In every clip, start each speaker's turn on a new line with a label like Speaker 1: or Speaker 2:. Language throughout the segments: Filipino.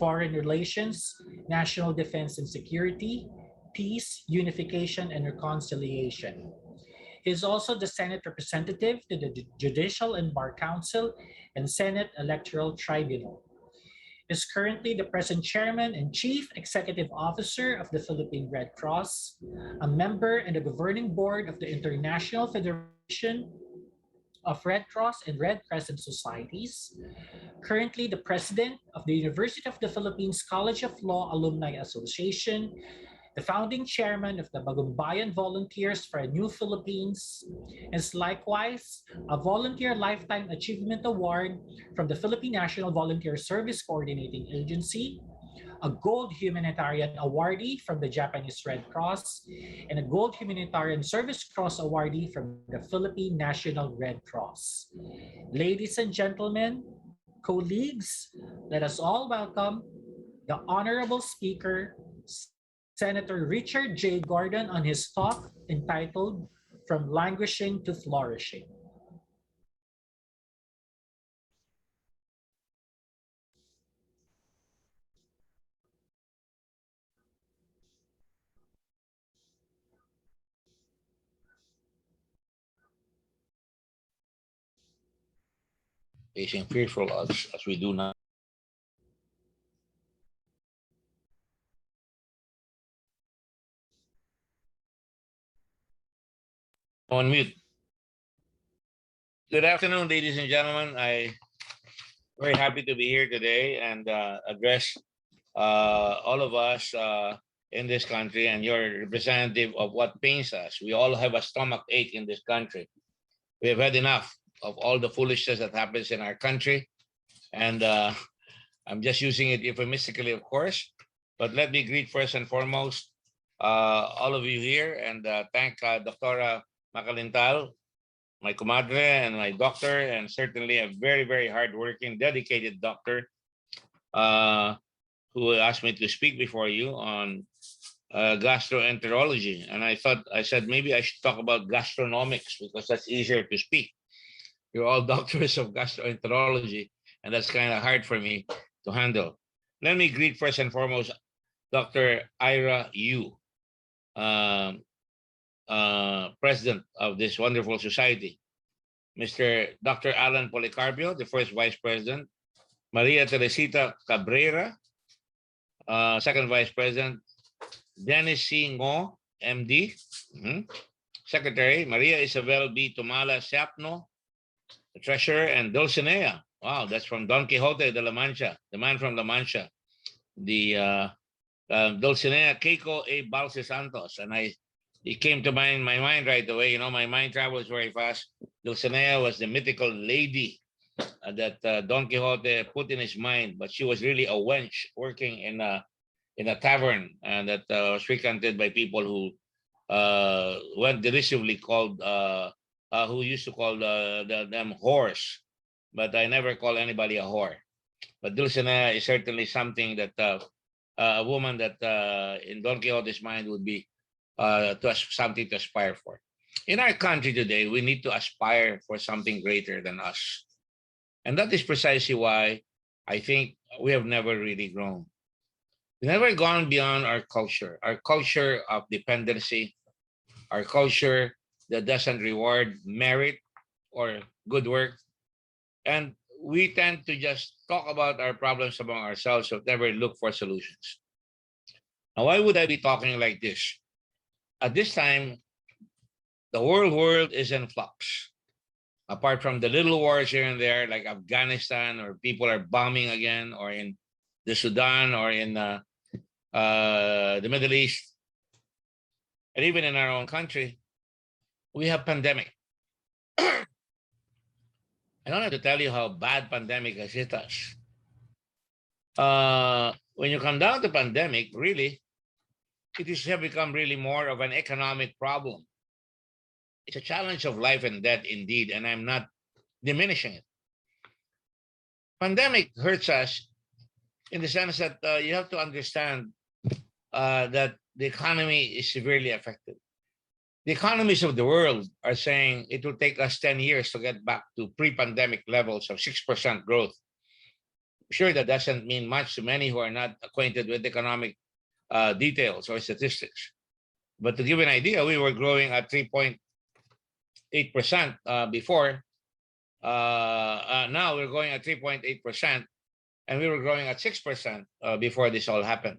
Speaker 1: foreign relations, national defense and security, peace, unification, and reconciliation. He is also the Senate representative to the Judicial and Bar Council and Senate Electoral Tribunal. Is currently the present chairman and chief executive officer of the Philippine Red Cross, a member in the governing board of the International Federation of Red Cross and Red Crescent Societies, currently the president of the University of the Philippines College of Law Alumni Association, the founding chairman of the Bagumbayan Volunteers for a New Philippines, is likewise a Volunteer Lifetime Achievement Award from the Philippine National Volunteer Service Coordinating Agency, a Gold Humanitarian Awardee from the Japanese Red Cross, and a Gold Humanitarian Service Cross Awardee from the Philippine National Red Cross. Ladies and gentlemen, colleagues, let us all welcome the Honorable Speaker, Senator Richard J. Gordon, on his talk entitled From Languishing to Flourishing.
Speaker 2: Facing fearful as we do now. On mute. Good afternoon, ladies and gentlemen. I'm very happy to be here today and address all of us in this country, and you're representative of what pains us. We all have a stomach ache in this country. We have had enough of all the foolishness that happens in our country. And I'm just using it euphemistically, of course. But let me greet first and foremost all of you here and thank Dr. Macalintal, my comadre and my doctor, and certainly a very, very hardworking, dedicated doctor who asked me to speak before you on gastroenterology. And I said, maybe I should talk about gastronomics because that's easier to speak. You're all doctors of gastroenterology, and that's kind of hard for me to handle. Let me greet first and foremost Dr. Ira Yu, president of this wonderful society. Mr. Dr. Alan Policarpio, the first vice president. Maria Teresita Cabrera, second vice president. Dennis C. Ngo, MD. Secretary. Maria Isabel B. Tumala Siapno, the treasurer, and Dulcinea. Wow, that's from Don Quixote de la Mancha, the man from La Mancha. The Dulcinea Keiko A. Balse Santos. And it came to my mind right away. You know, my mind travels very fast. Dulcinea was the mythical lady that Don Quixote put in his mind, but she was really a wench working in a tavern, and that was frequented by people who went derisively called, who used to call them whores, but I never call anybody a whore. But Dulcinea is certainly something that a woman that in Don Quixote's mind would be something to aspire for. In our country today, we need to aspire for something greater than us. And that is precisely why I think we have never really grown. We've never gone beyond our culture of dependency, our culture that doesn't reward merit or good work. And we tend to just talk about our problems among ourselves, but never look for solutions. Now, why would I be talking like this? At this time, the whole world is in flux. Apart from the little wars here and there, like Afghanistan, or people are bombing again, or in the Sudan, or in the Middle East, and even in our own country, we have pandemic. I don't have to tell you how bad pandemic has hit us. When you come down to pandemic, really, it has become really more of an economic problem. It's a challenge of life and death indeed, and I'm not diminishing it. Pandemic hurts us in the sense that you have to understand that the economy is severely affected. The economies of the world are saying it will take us 10 years to get back to pre-pandemic levels of 6% growth. Sure, that doesn't mean much to many who are not acquainted with economic details or statistics. But to give an idea, we were growing at 3.8% before. Now we're going at 3.8%, and we were growing at 6% before this all happened.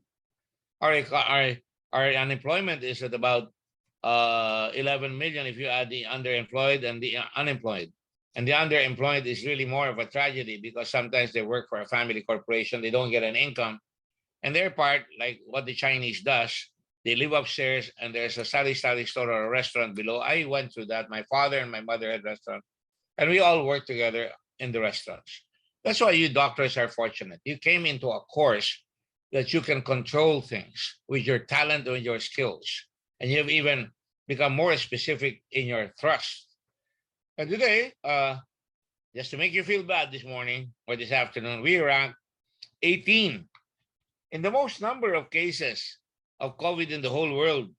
Speaker 2: Our unemployment is at about 11 million if you add the underemployed and the unemployed. And the underemployed is really more of a tragedy because sometimes they work for a family corporation, they don't get an income, and their part, like what the Chinese does, they live upstairs and there's a sari-sari store or a restaurant below. I went through that. My father and my mother had restaurants, and we all work together in the restaurants. That's why you doctors are fortunate. You came into a course that you can control things with your talent and your skills, and you've even become more specific in your thrust. And today, just to make you feel bad this morning or this afternoon, we rank 18 in the most number of cases of COVID in the whole world.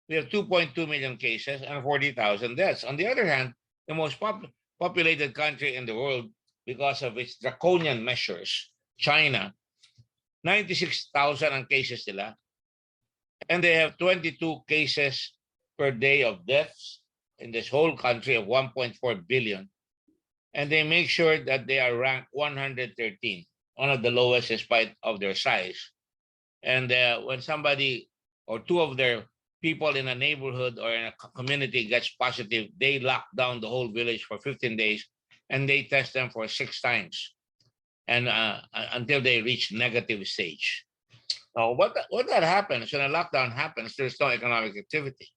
Speaker 2: We have 2.2 million cases and 40,000 deaths. On the other hand, the most populated country in the world, because of its draconian measures, China, 96,000 ang cases nila, and they have 22 cases per day of deaths in this whole country of 1.4 billion. And they make sure that they are ranked 113, one of the lowest in spite of their size. And when somebody or two of their people in a neighborhood or in a community gets positive, they lock down the whole village for 15 days and they test them for 6 times and until they reach negative stage. Now, what that happens when a lockdown happens, there's no economic activity.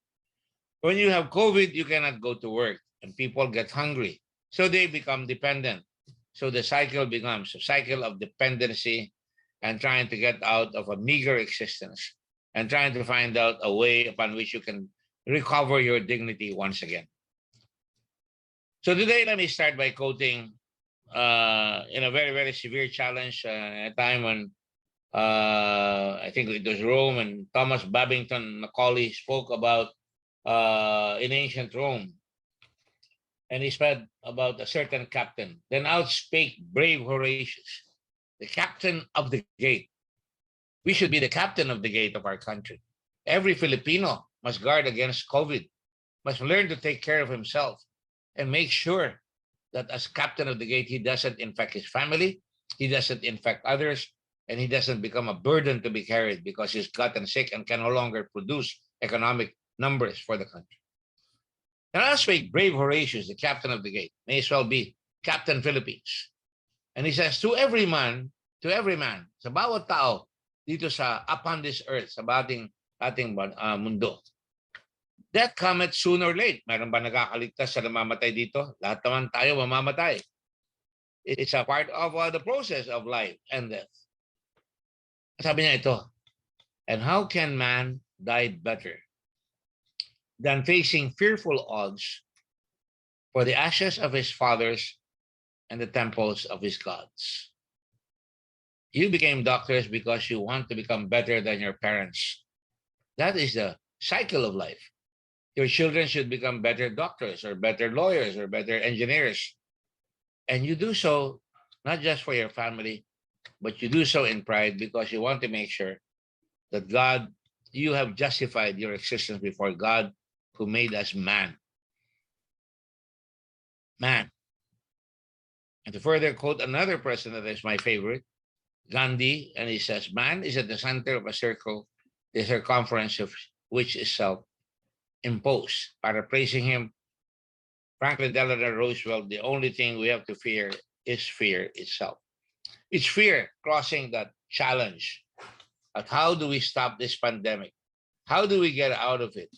Speaker 2: When you have COVID, you cannot go to work and people get hungry. So they become dependent. So the cycle becomes a cycle of dependency and trying to get out of a meager existence and trying to find out a way upon which you can recover your dignity once again. So today, let me start by quoting in a very, very severe challenge, a time when I think it was Rome and Thomas Babington Macaulay spoke about in ancient Rome. And he said about a certain captain. Then out spake brave Horatius, the captain of the gate. We should be the captain of the gate of our country. Every Filipino must guard against COVID, must learn to take care of himself and make sure that as captain of the gate, he doesn't infect his family, he doesn't infect others, and he doesn't become a burden to be carried because he's gotten sick and can no longer produce economic numbers for the country. And I'll speak brave Horatius, the captain of the gate, may as well be Captain Philippines. And he says, to every man, sa bawat tao dito sa upon this earth, sa ating mundo, death cometh sooner or late. Meron ba nakakaligtas sa namamatay dito? Lahat naman tayo mamamatay. It's a part of the process of life and death. Sabi niya ito, and how can man die better than facing fearful odds for the ashes of his fathers and the temples of his gods? You became doctors because you want to become better than your parents. That is the cycle of life. Your children should become better doctors or better lawyers or better engineers. And you do so not just for your family, but you do so in pride because you want to make sure that God, you have justified your existence before God who made us man. Man. And to further quote another person that is my favorite, Gandhi, and he says, man is at the center of a circle, the circumference of which is self-imposed. Paraphrasing him, Franklin Delano Roosevelt, the only thing we have to fear is fear itself. It's fear crossing that challenge of how do we stop this pandemic? How do we get out of it?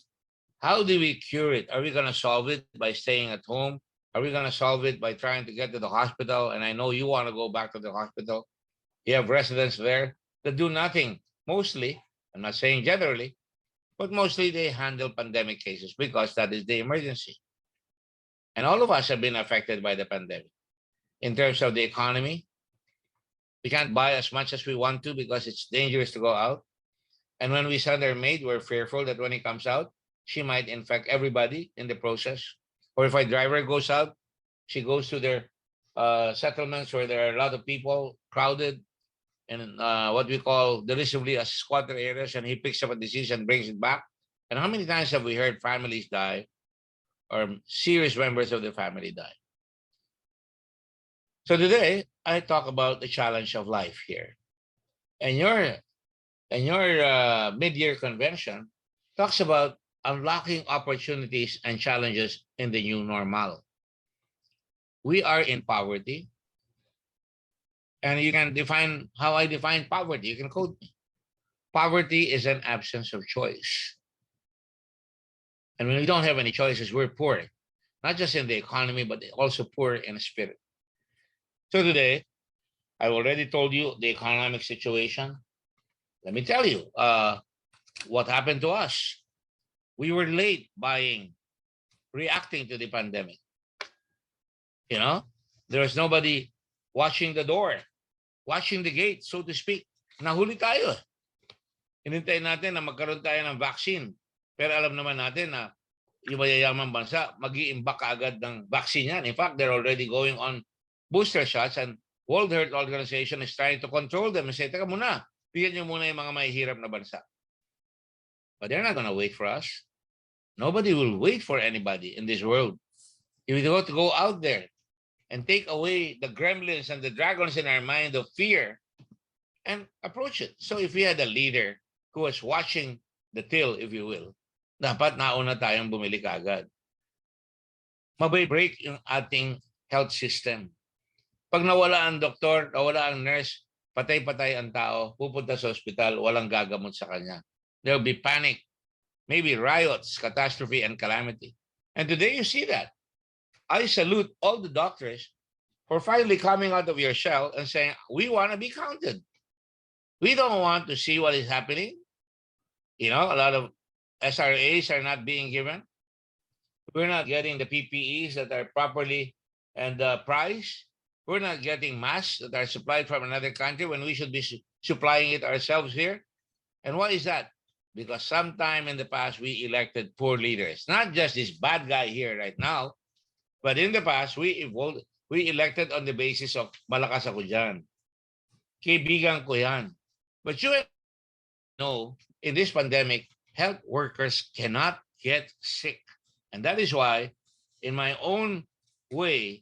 Speaker 2: How do we cure it? Are we going to solve it by staying at home? Are we going to solve it by trying to get to the hospital? And I know you want to go back to the hospital. You have residents there that do nothing. Mostly, I'm not saying generally, but mostly they handle pandemic cases because that is the emergency. And all of us have been affected by the pandemic. In terms of the economy, we can't buy as much as we want to because it's dangerous to go out. And when we send our maid, we're fearful that when he comes out, she might infect everybody in the process. Or if a driver goes out, she goes to their settlements where there are a lot of people crowded and what we call derisively as squatter areas, and he picks up a disease and brings it back. And how many times have we heard families die or serious members of the family die? So today, I talk about the challenge of life here. And your mid-year convention talks about unlocking opportunities and challenges in the new normal. We are in poverty, and you can define how I define poverty. You can quote me. Poverty is an absence of choice. And when we don't have any choices, we're poor, not just in the economy, but also poor in spirit. So today, I already told you the economic situation. Let me tell you what happened to us. We were late buying, reacting to the pandemic. You know, there was nobody watching the door, watching the gate, so to speak. Nahuli tayo. Hinintay natin na magkaroon tayo ng vaccine. Pero alam naman natin na yung mayayamang bansa, mag-i-imbak kaagad ng vaccine yan. In fact, they're already going on booster shots, and World Health Organization is trying to control them and say, teka muna, bigyan nyo muna yung mga mahihirap na bansa. But they're not going to wait for us. Nobody will wait for anybody in this world. If we want to go out there and take away the gremlins and the dragons in our mind of fear and approach it. So if we had a leader who was watching the till, if you will, dapat nauna tayong bumili kaagad. Mabay-break yung ating health system. Pag nawala ang doktor, nawala ang nurse, patay-patay ang tao, pupunta sa ospital, walang gagamot sa kanya. There will be panic, maybe riots, catastrophe, and calamity. And today you see that. I salute all the doctors for finally coming out of your shell and saying, we want to be counted. We don't want to see what is happening. You know, a lot of SRAs are not being given. We're not getting the PPEs that are properly and priced. We're not getting masks that are supplied from another country when we should be supplying it ourselves here. And why is that? Because sometime in the past, we elected poor leaders. Not just this bad guy here right now, but in the past, we elected on the basis of malakas ako dyan. Kaibigan ko yan. But you know, in this pandemic, health workers cannot get sick. And that is why, in my own way,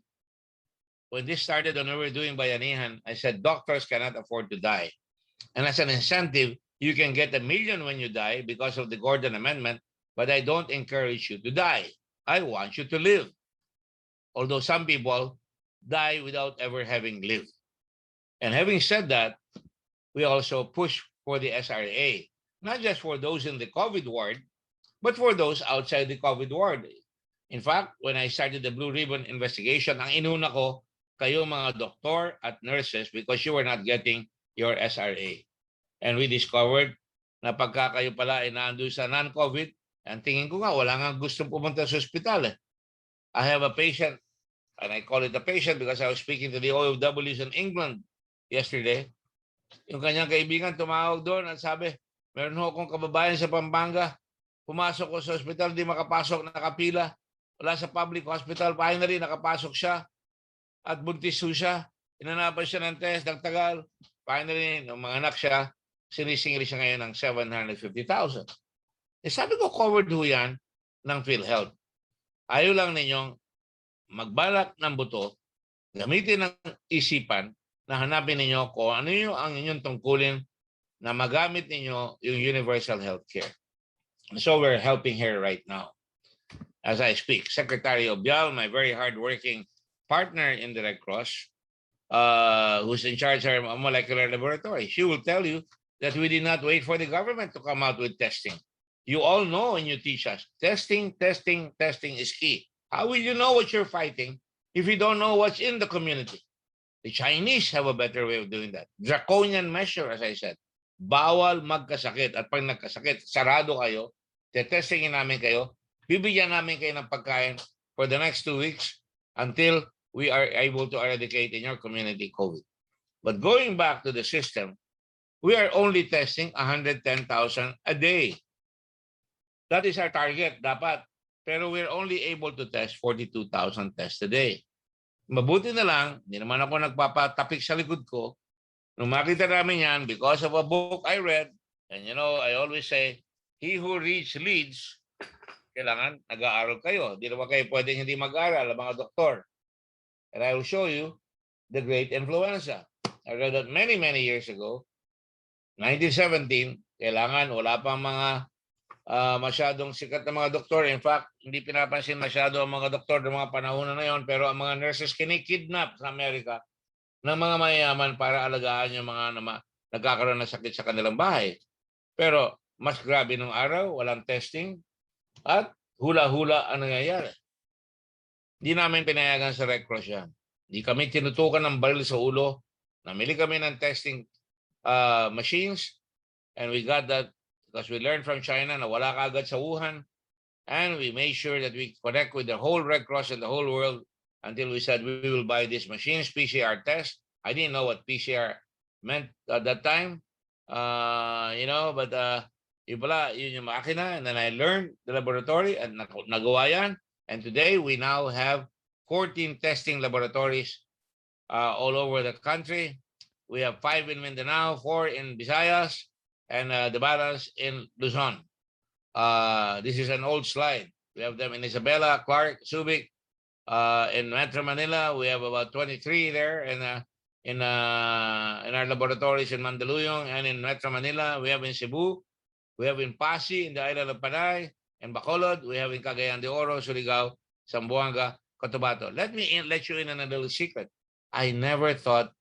Speaker 2: when this started, when we were doing Bayanihan, I said, doctors cannot afford to die. And as an incentive, you can get $1 million when you die because of the Gordon Amendment, but I don't encourage you to die. I want you to live. Although some people die without ever having lived. And having said that, we also push for the SRA, not just for those in the COVID ward, but for those outside the COVID ward. In fact, when I started the Blue Ribbon investigation, ang inuna ko, kayo mga doktor at nurses because you were not getting your SRA. And we discovered na pagka kayo pala ay naandun sa non-COVID, ang tingin ko nga, wala nga gustong pumunta sa ospital. I have a patient, and I call it a patient because I was speaking to the OFWs in England yesterday. Yung kanyang kaibigan tumawag doon at sabi, meron ho akong kababayan sa Pampanga, pumasok ko sa ospital, di makapasok, nakapila. Wala sa public hospital, finally nakapasok siya at buntis siya. Inanapan siya ng test, nagtagal. Finally, nung mga anak siya, sinisingil siya ngayon ng 750,000. Eh sabi ko, covered ho yan ng PhilHealth. Ayaw lang ninyong magbalak ng buto, gamitin ng isipan na hanapin ninyo kung ano yung ang inyong tungkulin na magamit ninyo yung universal healthcare. So we're helping her right now as I speak. Secretary Obial, my very hardworking partner in the Red Cross, who's in charge of a molecular laboratory, she will tell you that we did not wait for the government to come out with testing. You all know and you teach us, testing is key. How will you know what you're fighting if you don't know what's in the community? The Chinese have a better way of doing that. Draconian measure, as I said. Bawal magkasakit. At pag nagkasakit, sarado kayo, tetestingin namin kayo, bibigyan namin kayo ng pagkain for the next 2 weeks until we are able to eradicate in your community COVID. But going back to the system, we are only testing 110,000 a day. That is our target, dapat. Pero we're only able to test 42,000 tests a day. Mabuti na lang, hindi naman ako nagpapatapik sa likod ko, Nung makita namin yan, because of a book I read, and you know, I always say, he who reads leads, kailangan nag-aaral kayo. Di naman kayo pwedeng hindi mag-aaral, ang mga doktor. And I will show you the great influenza. I read that many, many years ago, 1917, kailangan wala pang mga masyadong sikat na mga doktor. In fact, hindi pinapansin masyado ang mga doktor ng mga panahon na yon, pero ang mga nurses kinikidnap sa Amerika ng mga mayayaman para alagaan yung mga nagkakaroon ng sakit sa kanilang bahay. Pero mas grabe nung araw, walang testing at hula-hula ang nangyayari. Hindi namin pinayagan sa Red Cross yan. Hindi kami tinutukan ng baril sa ulo. Namili kami ng testing machines, and we got that because we learned from China na wala kaagad sa Wuhan, and we made sure that we connect with the whole Red Cross in the whole world until we said we will buy these machines, PCR test. I didn't know what PCR meant at that time, but yun pala, yun yung makina, and then I learned the laboratory at nagawa yan, and today we now have 14 testing laboratories all over the country. We have 5 in Mindanao, 4 in Visayas, and the balance in Luzon. This is an old slide. We have them in Isabela, Clark, Subic. In Metro Manila, we have about 23 there, and in our laboratories in Mandaluyong and in Metro Manila. We have in Cebu, we have in Pasig, in the island of Panay, and Bacolod. We have in Cagayan de Oro, Surigao, Zamboanga, Cotabato. Let you in on a little secret. I never thought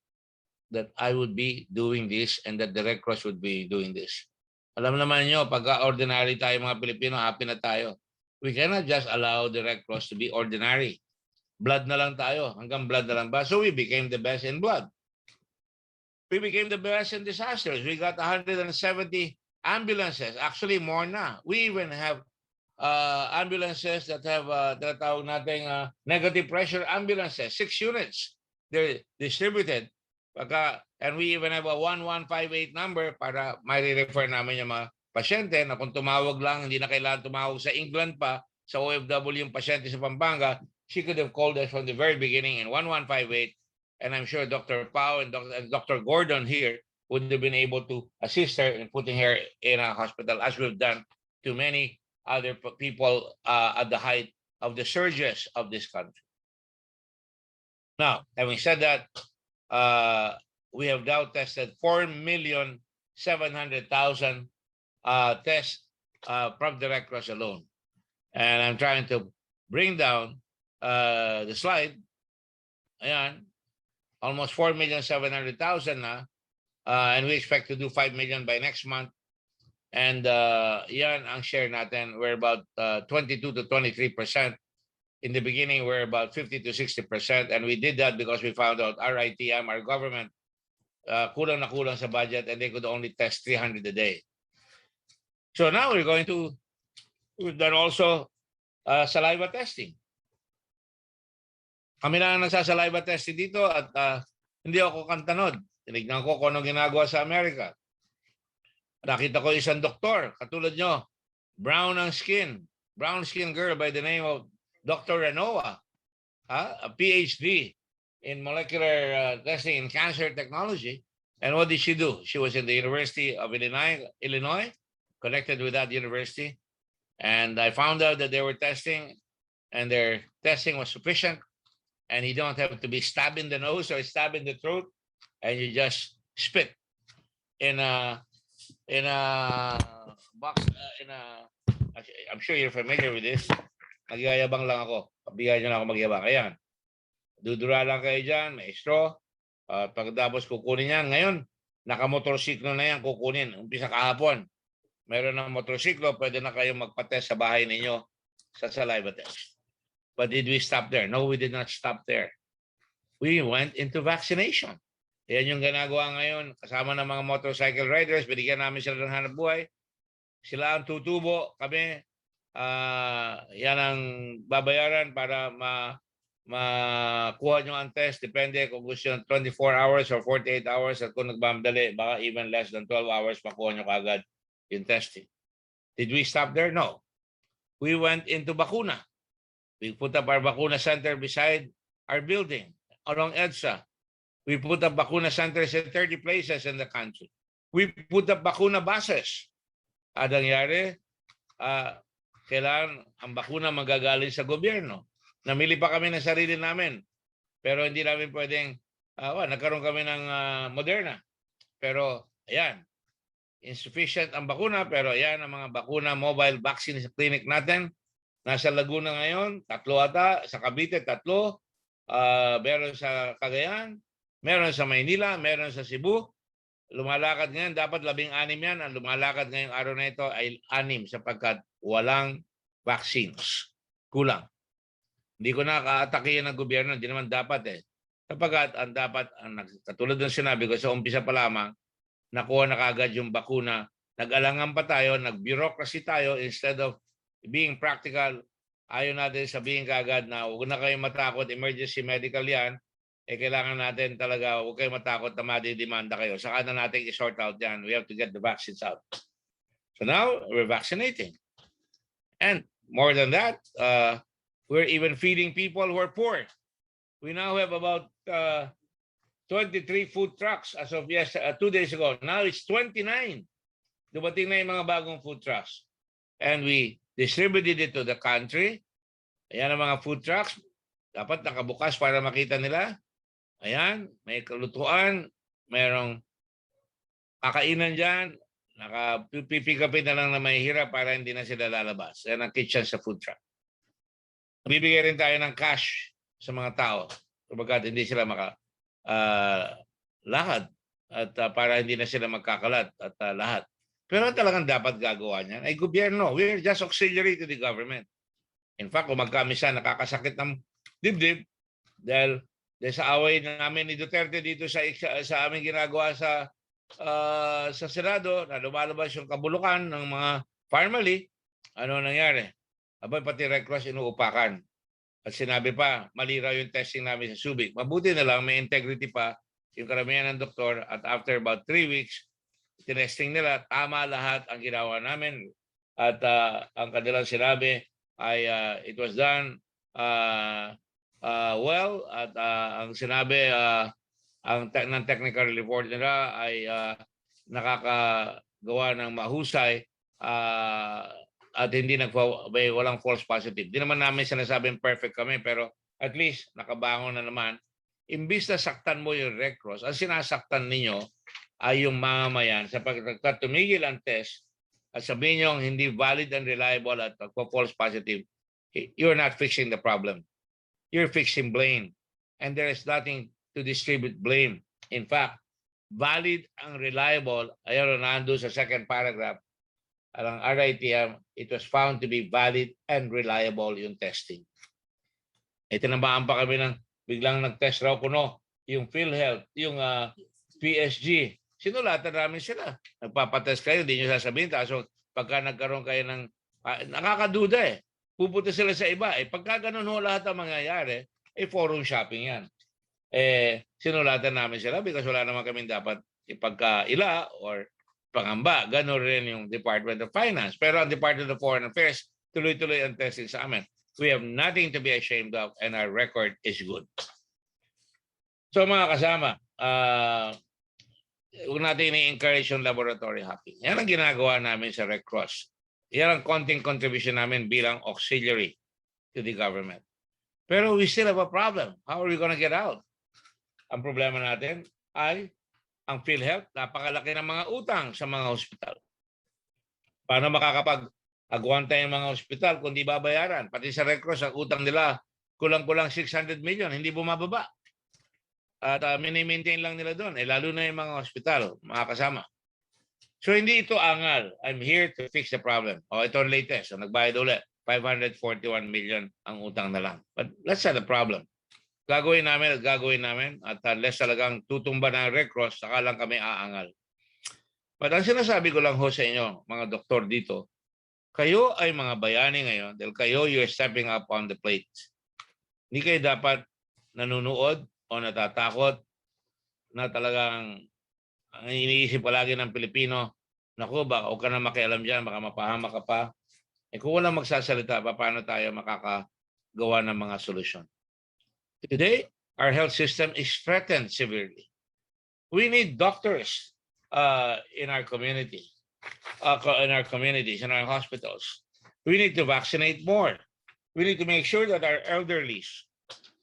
Speaker 2: that I would be doing this and that the Red Cross would be doing this. Alam naman nyo, pagka ordinary tayo mga Pilipino, happy na tayo. We cannot just allow the Red Cross to be ordinary. Blood na lang tayo. Hanggang blood na lang ba? So we became the best in blood. We became the best in disasters. We got 170 ambulances. Actually, more na. We even have ambulances that have tinatawag nating negative pressure ambulances. 6 units. They're distributed. And we even have a 1158 number para mai-refer namin yung mga pasyente na kung tumawag lang, hindi na kailangan tumawag sa England pa, sa OFW yung pasyente sa Pampanga, she could have called us from the very beginning in 1158. And I'm sure Dr. Pao and Dr. Gordon here would have been able to assist her in putting her in a hospital, as we've done to many other people at the height of the surges of this country. Now, having said that, we have now tested 4,700,000 tests from the Red Cross alone. And I'm trying to bring down the slide. Ayan, almost 4,700,000 na. And we expect to do 5 million by next month. And yan ang share natin. We're about 22 to 23%. In the beginning, we're about 50 to 60%. And we did that because we found out our ITM, our government, kulang na kulang sa budget, and they could only test 300 a day. So now we've done also saliva testing. Kami lang nagsasaliva testing dito at hindi ako kantanod. Tinignan ko kung anong ginagawa sa Amerika. Nakita ko isang doktor, katulad nyo, brown skin girl by the name of Dr. Renoa, a PhD in molecular testing in cancer technology. And what did she do? She was in the University of Illinois, connected with that university. And I found out that they were testing, and their testing was sufficient. And you don't have to be stabbed in the nose or stabbed in the throat, and you just spit in a box. I'm sure you're familiar with this. Magyayabang lang ako. Pabigayan nyo lang ako magyabang. Ayan. Dudura lang kayo dyan. May straw. Pagkatapos kukunin yan. Ngayon, nakamotorsiklo na yan kukunin. Umpisa kahapon. Meron ng motorsiklo. Pwede na kayong magpatest sa bahay ninyo sa saliva test. But did we stop there? No, we did not stop there. We went into vaccination. Yan yung ginagawa ngayon. Kasama ng mga motorcycle riders. Binigyan namin sila ng hanap buhay. Sila ang tutubo. Kami, yan ang babayaran para makuha nyo ang test. Depende kung gusto nyo 24 hours or 48 hours, at kung nagmamadali, baka even less than 12 hours makuha nyo kagad yung testing. Did we stop there? No. We went into bakuna. We put up our bakuna center beside our building along EDSA. We put up bakuna centers in 30 places in the country. We put up bakuna buses. At nangyari, kailangan ang bakuna magagaling sa gobyerno. Namili pa kami ng sarili namin. Pero hindi namin pwedeng, nagkaroon kami ng Moderna. Pero, ayan, insufficient ang bakuna. Pero ayan, ang mga bakuna, mobile vaccine sa clinic natin. Nasa Laguna ngayon, 3 ata. Sa Cavite, 3. Meron sa Cagayan. Meron sa Maynila. Meron sa Cebu. Lumalakad ngayon, dapat 16 yan. Ang lumalakad ngayong araw na ito ay 6 sapagkat walang vaccines. Kulang. Hindi ko nakatakiyan ng gobyerno, hindi naman dapat eh. Sapagkat ang dapat, katulad ng sinabi ko sa umpisa pa lamang, nakuha na kagad yung bakuna, nag-alangan pa tayo, nag-bureaucracy tayo instead of being practical. Ayaw natin sabihin kagad na huwag na kayong matakot, emergency medical yan, kailangan natin talaga, huwag kayong matakot na madidemanda kayo. Saka na natin i-sort out yan. We have to get the vaccines out. So now, we're vaccinating. And more than that, we're even feeding people who are poor. We now have about 23 food trucks as of 2 days ago. Now it's 29. Dumating na yung mga bagong food trucks. And we distributed it to the country. Ayan ang mga food trucks. Dapat nakabukas para makita nila. Ayan, may kalutuan, mayroong kakainan dyan, nakapipikapin na lang na may hirap para hindi na sila lalabas. Ayan ang kitchen sa food truck. Bibigay rin tayo ng cash sa mga tao kapag hindi sila lakad at para hindi na sila magkakalat at lahat. Pero talagang dapat gagawa niyan ay gobyerno. We're just auxiliary to the government. In fact, kung magkamisa nakakasakit ng dibdib dahil sa away namin ni Duterte dito sa aming ginagawa sa Senado na lumalabas yung kabulukan ng mga family, ano nangyari? Abay, pati Red Cross inuupakan. At sinabi pa, mali raw yung testing namin sa Subic. Mabuti na lang, may integrity pa yung karamihan ng doktor at after about 3 weeks, tinesting nila, tama lahat ang ginawa namin. At ang kanilang sinabi ay it was done well. At ang sinabi, ng technical report nila ay nakakagawa ng mahusay at hindi walang false positive. Di naman namin sinasabing perfect kami, pero at least nakabangon na naman. Imbis na saktan mo yung Red Cross, ang sinasaktan ninyo ay yung mamamayan sapagkat tumigil ang test at sabihin nyo hindi valid and reliable at false positive, you're not fixing the problem. You're fixing blame. And there is nothing to distribute blame. In fact, valid and reliable, ayan nandun sa second paragraph, ang RITM, it was found to be valid and reliable yung testing. Tinamaan pa kami ng biglang nag-test raw kuno, yung PhilHealth, yung PSG. Sinulatan namin sila. Nagpapatest kayo, hindi nyo sasabihin. Kaso pagka nagkaroon kayo ng, nakakaduda pupunta sila sa iba. Pagka ganun lahat ang mangyayari, forum shopping yan. Sinulatan namin sila because wala naman kami dapat ipagkaila or pangamba. Ganon rin yung Department of Finance. Pero ang Department of Foreign Affairs, tuloy-tuloy ang testing sa amin. We have nothing to be ashamed of and our record is good. So mga kasama, huwag natin i-encourage yung laboratory hopping. Yan ang ginagawa namin sa Red Cross. Yan ang konting contribution namin bilang auxiliary to the government. Pero we still have a problem. How are we gonna get out? Ang problema natin ay ang PhilHealth, napakalaki ng mga utang sa mga hospital. Paano makakapag-agwanta yung mga hospital kung di babayaran? Pati sa Red Cross, ang utang nila kulang-kulang 600 million, hindi bumababa. At mini-maintain lang nila doon. Lalo na yung mga hospital, mga kasama. So hindi ito angal. I'm here to fix the problem. Ito ang latest. So, nagbayad ulit. 541 million ang utang na lang. But that's not the problem. Gagawin namin at unless talagang tutumba ng Red Cross, saka lang kami aangal. But ang sinasabi ko lang ho sa inyo, mga doktor dito, kayo ay mga bayani ngayon dahil kayo, you're stepping up on the plate. Hindi kayo dapat nanunood o natatakot na talagang ang iniisip palagi ng Pilipino, naku, baka huwag ka na makialam dyan, baka mapahama ka pa. Kung walang magsasalita, paano tayo makakagawa ng mga solusyon? Today, our health system is threatened severely. We need doctors in our community, in our communities, in our hospitals. We need to vaccinate more. We need to make sure that our elderlies,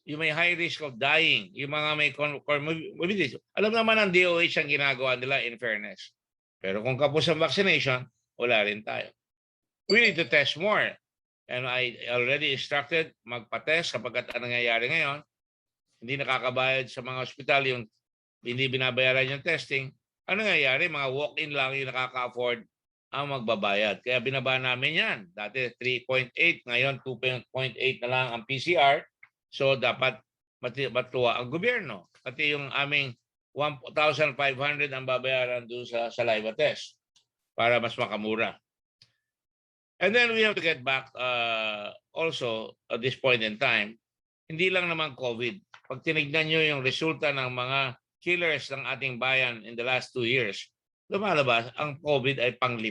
Speaker 2: yung may high risk of dying, yung mga may comorbidities. Alam naman ng DOH ang ginagawa nila in fairness. Pero kung kapos ang vaccination, wala rin tayo. We need to test more. And I already instructed magpa-test kapag ang nangyayari ngayon. Hindi nakakabayad sa mga ospital yung hindi binabayaran yung testing. Ano nangyayari? Mga walk-in lang yung nakaka-afford ang magbabayad. Kaya binaba namin yan. Dati 3.8, ngayon 2.8 na lang ang PCR. So dapat matuwa ang gobyerno. Pati yung aming 1,500 ang babayaran doon sa saliva test para mas makamura. And then we have to get back also at this point in time, hindi lang naman COVID. Pag tinignan nyo yung resulta ng mga killers ng ating bayan in the last 2 years, lumalabas ang COVID ay pang-5.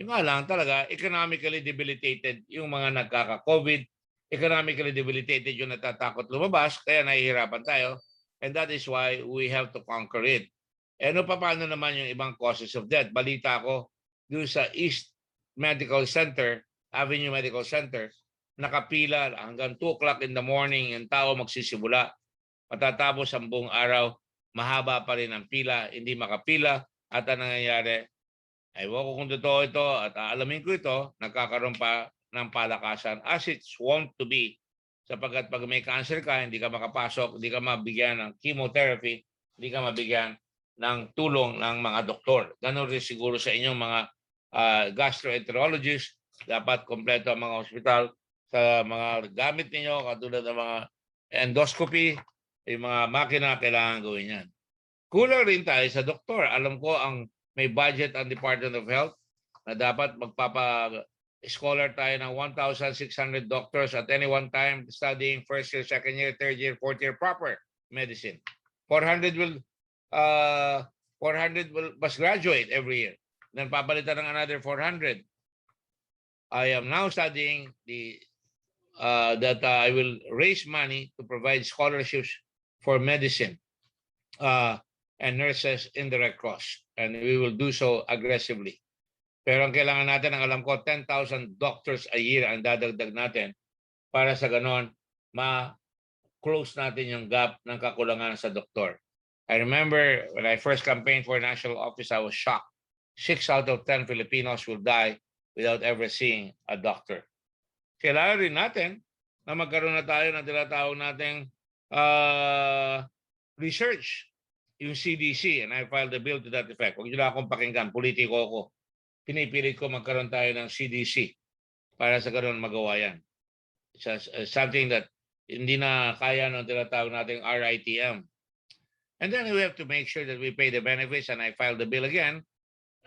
Speaker 2: Yung nga lang talaga, economically debilitated yung mga nagkaka-COVID, economically debilitated yung natatakot lumabas, kaya nahihirapan tayo. And that is why we have to conquer it. E ano pa paano naman yung ibang causes of death? Balita ko doon sa East Medical Center, Avenue Medical Center, nakapila hanggang 2 o'clock in the morning yung tao magsisimula. Matatapos ang buong araw, mahaba pa rin ang pila, hindi makapila. At ang nangyayari, ewan ko kung totoo ito at aalamin ko ito, nagkakaroon pa ng palakasan as it's wont to be. Sapagkat pag may cancer ka, hindi ka makapasok, hindi ka mabigyan ng chemotherapy, hindi ka mabigyan ng tulong ng mga doktor. Ganun rin siguro sa inyong mga gastroenterologist, dapat kompleto ang mga ospital sa mga gamit ninyo, katulad ng mga endoscopy, yung mga makina, kailangan gawin yan. Kulang rin tayo sa doktor. Alam ko ang may budget ang Department of Health na dapat magpapa-scholar tayo ng 1,600 doctors at any one time studying first year, second year, third year, fourth year proper medicine. 400 must graduate every year. Then papalitan ng another 400. I am now studying that I will raise money to provide scholarships for medicine and nurses in the Red Cross. And we will do so aggressively. Pero ang kailangan natin, ang alam ko, 10,000 doctors a year ang dadagdag natin para sa ganon, ma-close natin yung gap ng kakulangan sa doktor. I remember when I first campaigned for national office, I was shocked. 6 out of 10 Filipinos will die without ever seeing a doctor. Kailangan rin natin na magkaroon na tayo ng tinatawag nating research, yung CDC, and I filed a bill to that effect. Huwag nyo na akong pakinggan, politiko ako. Pinipilit ko magkaroon tayo ng CDC para sa ganoon magawa yan. It's something that hindi na kaya ng tinatawag nating RITM. And then we have to make sure that we pay the benefits, and I filed the bill again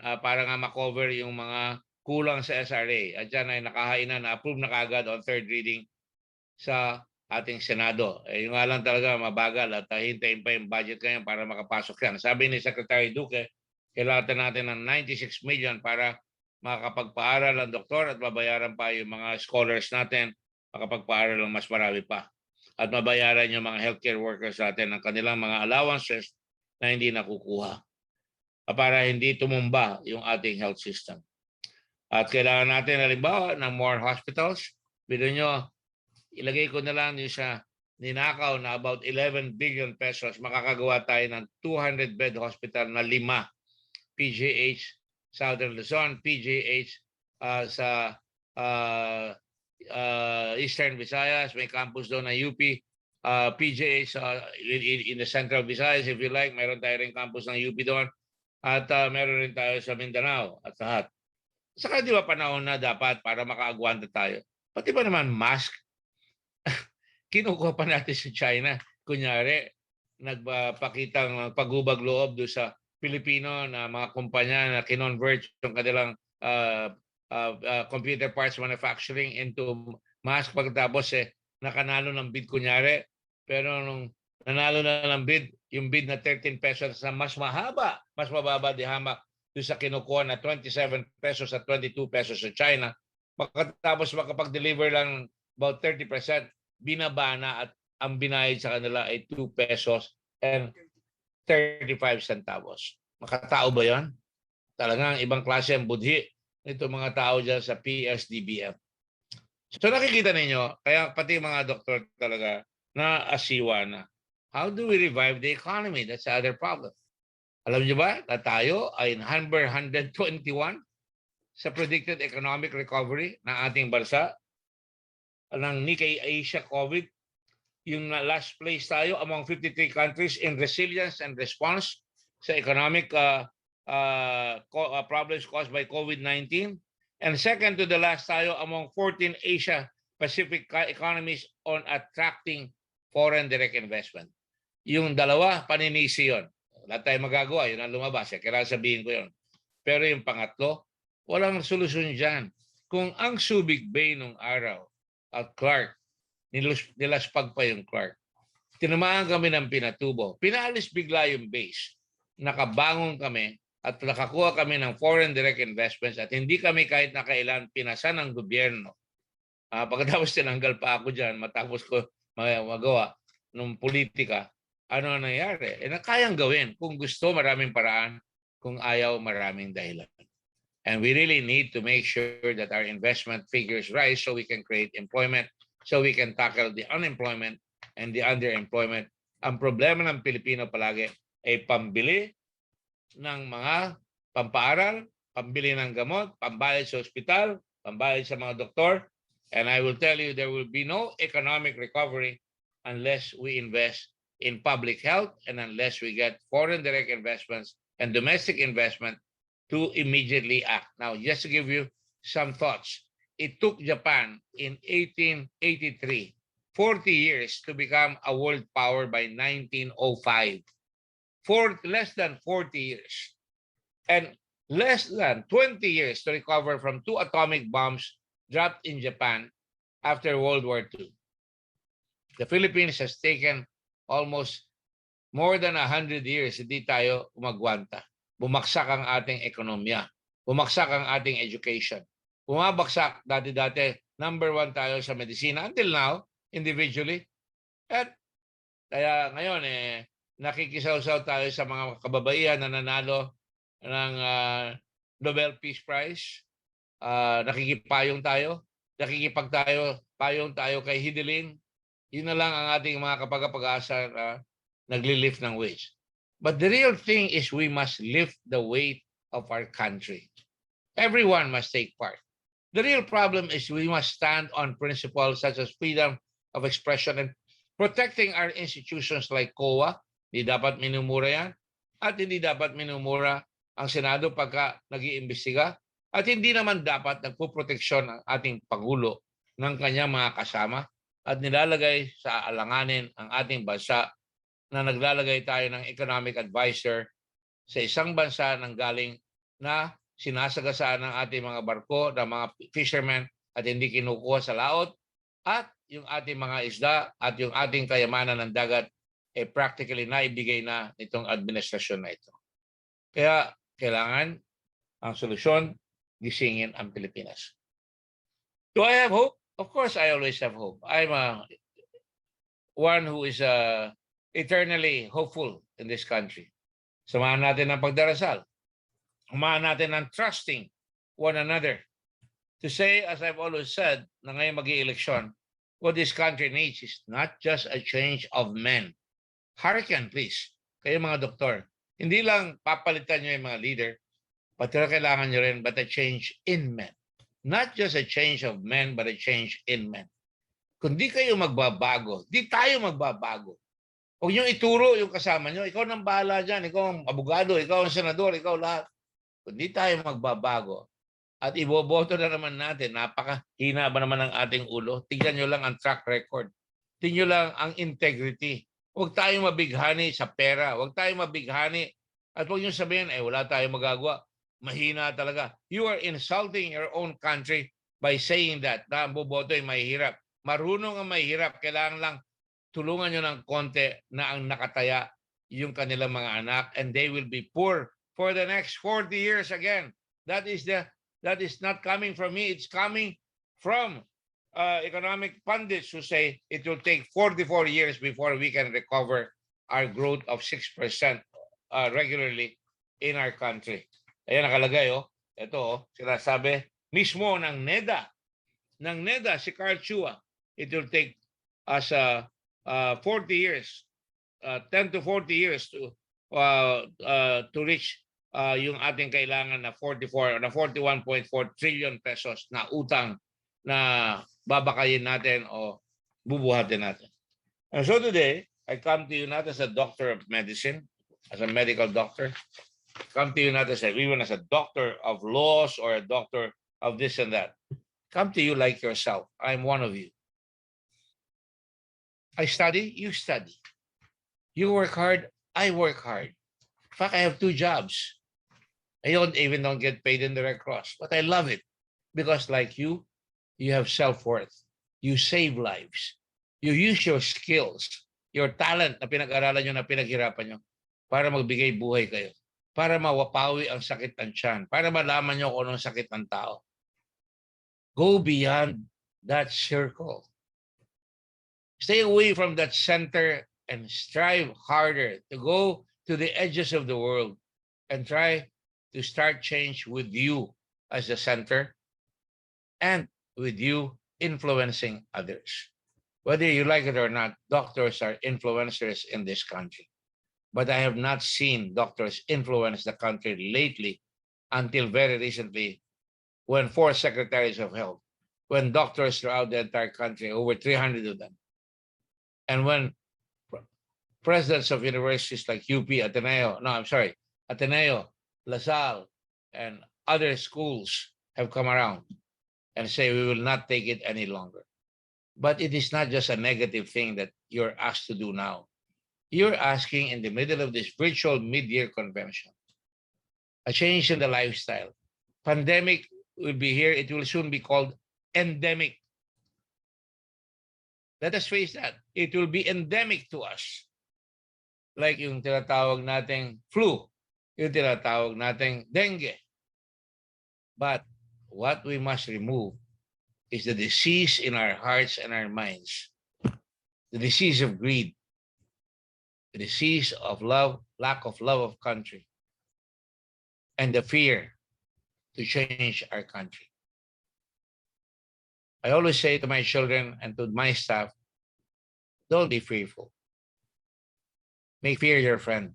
Speaker 2: para nga makover yung mga kulang sa SRA. At dyan ay nakahainan na approve na kagad on third reading sa ating Senado. Yung nga lang talaga mabagal at hintayin pa yung budget ngayon para makapasok yan. Sabi ni Secretary Duque, kailangan natin ng 96 million para makakapagpaaral ang doktor at mabayaran pa yung mga scholars natin, makapagpaaral ng mas marami pa. At mabayaran yung mga healthcare workers natin ng kanilang mga allowances na hindi nakukuha para hindi tumumba yung ating health system. At kailangan natin, halimbawa, ng more hospitals. Bilo nyo, ilagay ko na lang yung sa ninakaw na about 11 billion pesos, makakagawa tayo ng 200-bed hospital na 5. PGH Southern Luzon, PGH sa Eastern Visayas, may campus doon na UP, PGH in the Central Visayas, if you like, mayroon tayo rin campus ng UP doon. At meron rin tayo sa Mindanao at lahat. Saka di ba panahon na dapat para makaagwanta tayo? Pati ba naman mask? Kinukuha pa natin sa China. Kunyari, nagpakitang paghubag loob doon sa Pilipino na mga kumpanya na kinonvert yung kanilang computer parts manufacturing into mask pagkatapos nakanalo ng bid kunyari. Pero nung nanalo na ng bid, yung bid na 13 pesos na mas mababa di hamak doon sa kinukuha na 27 pesos at 22 pesos sa China. Pagkatapos makapag-deliver lang about 30%, binaba na at ang binayad sa kanila ay 2 pesos and 35 centavos. Makatao ba yan? Talagang ibang klase ang budhi nito mga tao dyan sa PSDBM. So nakikita ninyo, kaya pati mga doktor talaga na asiwa na. How do we revive the economy? That's the other problem. Alam niyo ba na tayo ay number 121 sa predicted economic recovery ng ating bansa ng Nikkei Asia COVID. Yung last place tayo among 53 countries in resilience and response sa economic problems caused by COVID-19. And second to the last tayo among 14 Asia Pacific economies on attracting foreign direct investment. Yung dalawa, paninisi yun. Wala tayong magagawa, yun ang lumabas. Kaya sabihin ko yun. Pero yung pangatlo, walang solusyon dyan. Kung ang Subic Bay nung araw at Clark, nilaspag pa yung Clark, tinamaan kami ng Pinatubo, pinaalis bigla yung base, nakabangon kami at nakakuha kami ng foreign direct investments at hindi kami kahit na kailan pinasa ng gobyerno. Pagkatapos tinanggal pa ako dyan, matapos ko magawa ng politika, ano nangyari? Kayang gawin. Kung gusto, maraming paraan. Kung ayaw, maraming dahilan. And we really need to make sure that our investment figures rise so we can create employment, so we can tackle the unemployment and the underemployment. Ang problema ng Pilipino palagi ay pambili ng mga pampaaral, pambili ng gamot, pambayad sa ospital, pambayad sa mga doktor. And I will tell you, there will be no economic recovery unless we invest in public health and unless we get foreign direct investments and domestic investment to immediately act. Now, just to give you some thoughts, it took Japan in 1883, 40 years to become a world power by 1905. Less than 40 years. And less than 20 years to recover from 2 atomic bombs dropped in Japan after World War II. The Philippines has taken almost more than 100 years, hindi tayo umagwanta. Bumagsak ang ating ekonomiya. Bumagsak ang ating education. Bumabagsak, dati-dati, number 1 tayo sa medisina. Until now, individually. At kaya ngayon, nakikisaw-saw tayo sa mga kababaihan na nanalo ng Nobel Peace Prize. Nakikipayong tayo. Payong tayo kay Hideling. Yun na lang ang ating mga kapag-asa na nagli-lift ng wage. But the real thing is we must lift the weight of our country. Everyone must take part. The real problem is we must stand on principles such as freedom of expression and protecting our institutions like COA. Hindi dapat minumura yan. At hindi dapat minumura ang Senado pagka nag-iimbestiga. At hindi naman dapat nagpuproteksyon ang ating Pangulo ng kanyang mga kasama at nilalagay sa alanganin ang ating bansa na naglalagay tayo ng economic advisor sa isang bansa nang galing na sinasagasaan ng ating mga barko, ng mga fishermen at hindi kinukuha sa laot at yung ating mga isda at yung ating kayamanan ng dagat practically naibigay na nitong administrasyon na ito. Kaya kailangan ang solusyon, gisingin ang Pilipinas. Do I have hope? Of course, I always have hope. I'm one who is eternally hopeful in this country. Samahan natin ang pagdarasal. Samahan natin ang trusting one another. To say, as I've always said, na ngayon mag-i-eleksyon, what this country needs is not just a change of men. Hearken, please, kayo mga doktor. Hindi lang papalitan nyo yung mga leader, but kailangan nyo rin but a change in men. Not just a change of men, but a change in men. Kung di kayo magbabago, di tayo magbabago. Huwag nyo ituro yung kasama nyo. Ikaw nang bahala dyan. Ikaw ang abogado, ikaw ang senador, ikaw lahat. Kung di tayo magbabago at iboboto na naman natin, napakahina ba naman ang ating ulo? Tingnan nyo lang ang track record. Tingnan nyo lang ang integrity. Huwag tayong mabighani sa pera. Huwag tayong mabighani. At huwag nyo sabihin, wala tayong magagawa. Mahina talaga. You are insulting your own country by saying that na ang boboto ay mahihirap. Marunong ang mahihirap. Kailangan lang tulungan nyo ng konti na ang nakataya yung kanilang mga anak and they will be poor for the next 40 years again. That is not coming from me. It's coming from economic pundits who say it will take 44 years before we can recover our growth of 6% regularly in our country. Ayan nakalagay, oh. Ito, oh, sinasabi mismo ng NEDA, si Carl Chua, it will take us 40 years, 10 to 40 years to reach yung ating kailangan na 41.4 trillion pesos na utang na babakayin natin o bubuhatin natin. And so today, I come to you not as a doctor of medicine, as a medical doctor, come to you not as even as a doctor of laws or a doctor of this and that. Come to you like yourself. I'm one of you. I study, you study. You work hard, I work hard. In fact, I have 2 jobs. I don't get paid in the Red Cross, but I love it because, like you have self-worth. You save lives. You use your skills, your talent na pinag-aralan nyo, na pinaghirapan nyo para magbigay buhay kayo, para mawapawi ang sakit ng tiyan, para malaman nyo kung anong sakit ng tao. Go beyond that circle. Stay away from that center and strive harder to go to the edges of the world and try to start change with you as the center and with you influencing others. Whether you like it or not, doctors are influencers in this country. But I have not seen doctors influence the country lately until very recently when 4 secretaries of health, when doctors throughout the entire country, over 300 of them, and when presidents of universities like Ateneo, LaSalle, and other schools have come around and say we will not take it any longer. But it is not just a negative thing that you're asked to do now. You're asking in the middle of this virtual mid-year convention, a change in the lifestyle. Pandemic will be here. It will soon be called endemic. Let us face that. It will be endemic to us. Like yung tinatawag nating flu, yung tinatawag nating dengue. But what we must remove is the disease in our hearts and our minds. The disease of greed. The disease of love, lack of love of country. And the fear to change our country. I always say to my children and to my staff, don't be fearful. Make fear your friend.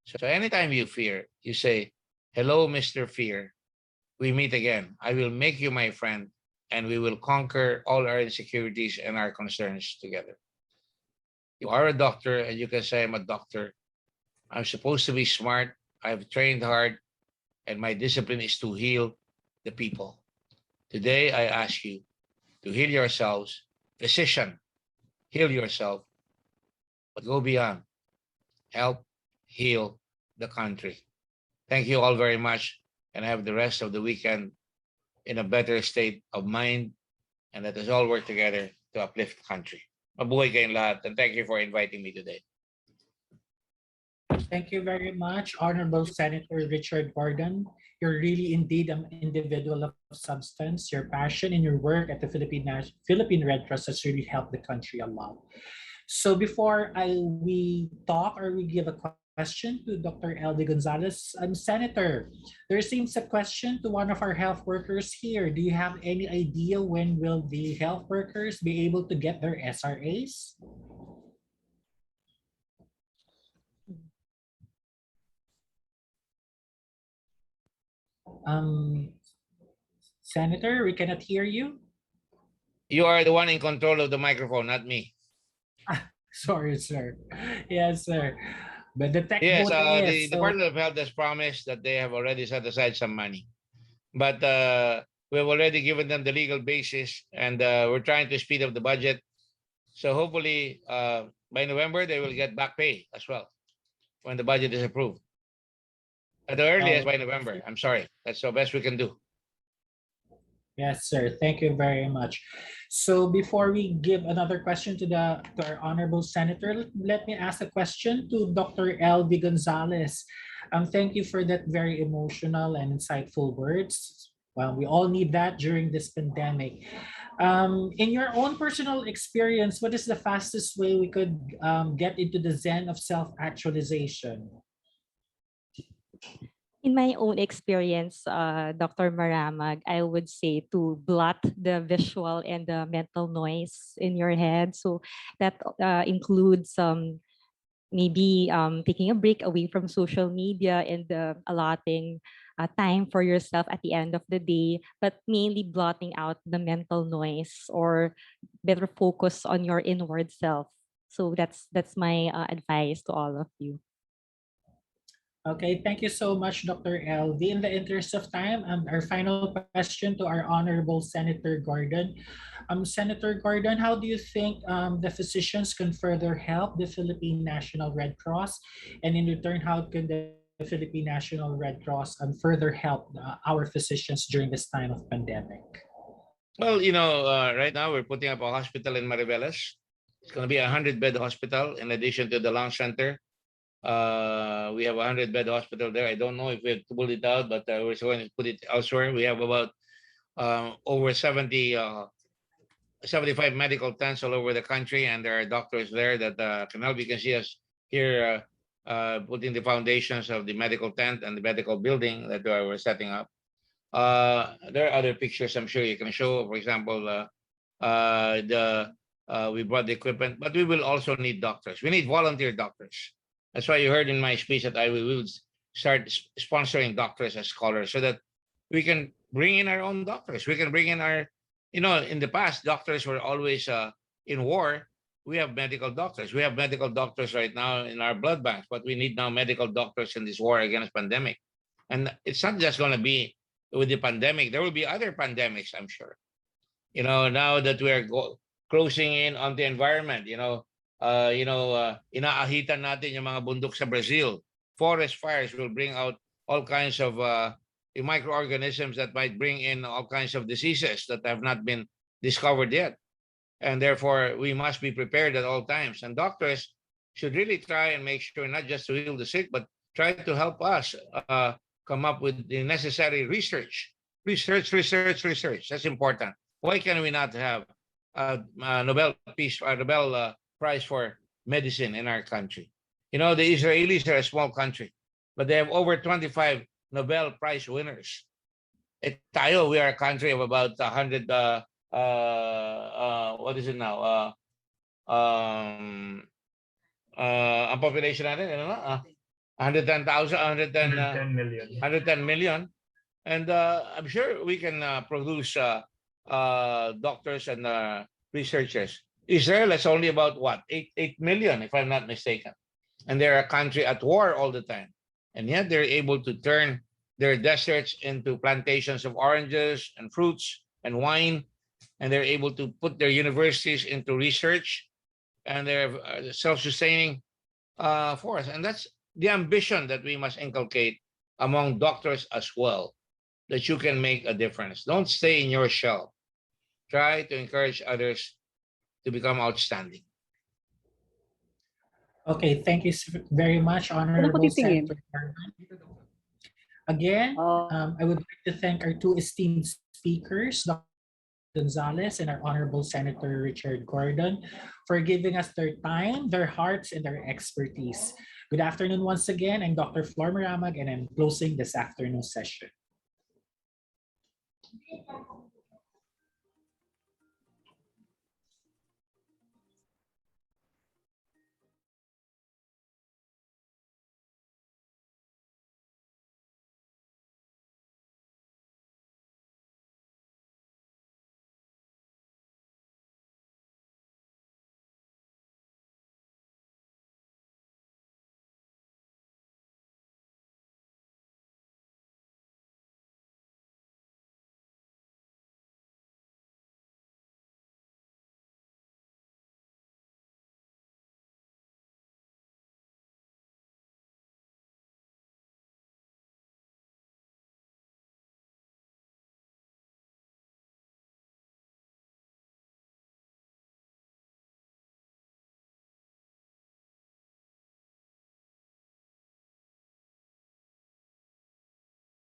Speaker 2: So anytime you fear, you say, hello, Mr. Fear. We meet again. I will make you my friend and we will conquer all our insecurities and our concerns together. You are a doctor and you can say, I'm a doctor. I'm supposed to be smart. I've trained hard and my discipline is to heal the people. Today, I ask you to heal yourselves. Physician, heal yourself, but go beyond. Help heal the country. Thank you all very much and have the rest of the weekend in a better state of mind, and let us all work together to uplift the country. Mabuhay kayong lahat, and thank you for inviting me today.
Speaker 1: Thank you very much, Honorable Senator Richard Gordon. You're really indeed an individual of substance. Your passion in your work at the Philippine Red Cross has really helped the country a lot. So before we talk or we give a question to Dr. Elby Gonzalez, Senator, there seems a question to one of our health workers here. Do you have any idea when will the health workers be able to get their SRAs? Senator, we cannot hear you.
Speaker 2: You are the one in control of the microphone, not me.
Speaker 1: Sorry, sir. Yes, sir. But the tech
Speaker 2: Yes, the
Speaker 1: so...
Speaker 2: Department of Health has promised that they have already set aside some money. But we have already given them the legal basis and we're trying to speed up the budget. So hopefully by November, they will get back pay as well when the budget is approved. At the earliest by November. I'm sorry. That's the best we can do.
Speaker 1: Yes, sir. Thank you very much. So before we give another question to our honorable senator, let me ask a question to Dr. Elby Gonzalez. Thank you for that very emotional and insightful words. Well, we all need that during this pandemic. In your own personal experience, what is the fastest way we could get into the zen of self-actualization?
Speaker 3: In my own experience, Dr. Maramag, I would say to blot the visual and the mental noise in your head. So that includes maybe taking a break away from social media and allotting time for yourself at the end of the day, but mainly blotting out the mental noise or better focus on your inward self. So that's my advice to all of you.
Speaker 1: Okay, thank you so much, Dr. LV. In the interest of time, our final question to our Honorable Senator Gordon. Senator Gordon, how do you think the physicians can further help the Philippine National Red Cross? And in return, how can the Philippine National Red Cross further help our physicians during this time of pandemic?
Speaker 2: Well, right now we're putting up a hospital in Mariveles. It's going to be a 100-bed hospital in addition to the lung center. We have a 100-bed hospital there. I don't know if we have to pull it out, but we're going to put it elsewhere. We have about over 75 medical tents all over the country, and there are doctors there that can help. You can see us here putting the foundations of the medical tent and the medical building that we're setting up. There are other pictures I'm sure you can show. For example, we brought the equipment, but we will also need doctors. We need volunteer doctors. That's why you heard in my speech that we will start sponsoring doctors as scholars so that we can bring in our own doctors. We can bring in in the past, doctors were always in war. We have medical doctors. We have medical doctors right now in our blood banks, but we need now medical doctors in this war against pandemic. And it's not just going to be with the pandemic. There will be other pandemics, I'm sure. Now that we are closing in on the environment, inaahitan natin yung mga bundok sa Brazil. Forest fires will bring out all kinds of microorganisms that might bring in all kinds of diseases that have not been discovered yet. And therefore, we must be prepared at all times. And doctors should really try and make sure not just to heal the sick, but try to help us come up with the necessary research. Research. That's important. Why can we not have a Nobel Prize for medicine in our country? The Israelis are a small country, but they have over 25 Nobel Prize winners. Tayo, we are a country of about 100. What is it now? Ang population natin, 110,000,
Speaker 4: 110 million.
Speaker 2: 110 million. And I'm sure we can produce doctors and researchers. Israel is only about what, 8 million, if I'm not mistaken. And they're a country at war all the time. And yet they're able to turn their deserts into plantations of oranges and fruits and wine. And they're able to put their universities into research, and they're self-sustaining for us. And that's the ambition that we must inculcate among doctors as well, that you can make a difference. Don't stay in your shell. Try to encourage others to become outstanding.
Speaker 1: Okay, thank you very much, Honorable Senator Gordon. Again, I would like to thank our two esteemed speakers, Dr. Gonzalez and our Honorable Senator Richard Gordon, for giving us their time, their hearts, and their expertise. Good afternoon once again. I'm Dr. Flor Maramag, and I'm closing this afternoon session.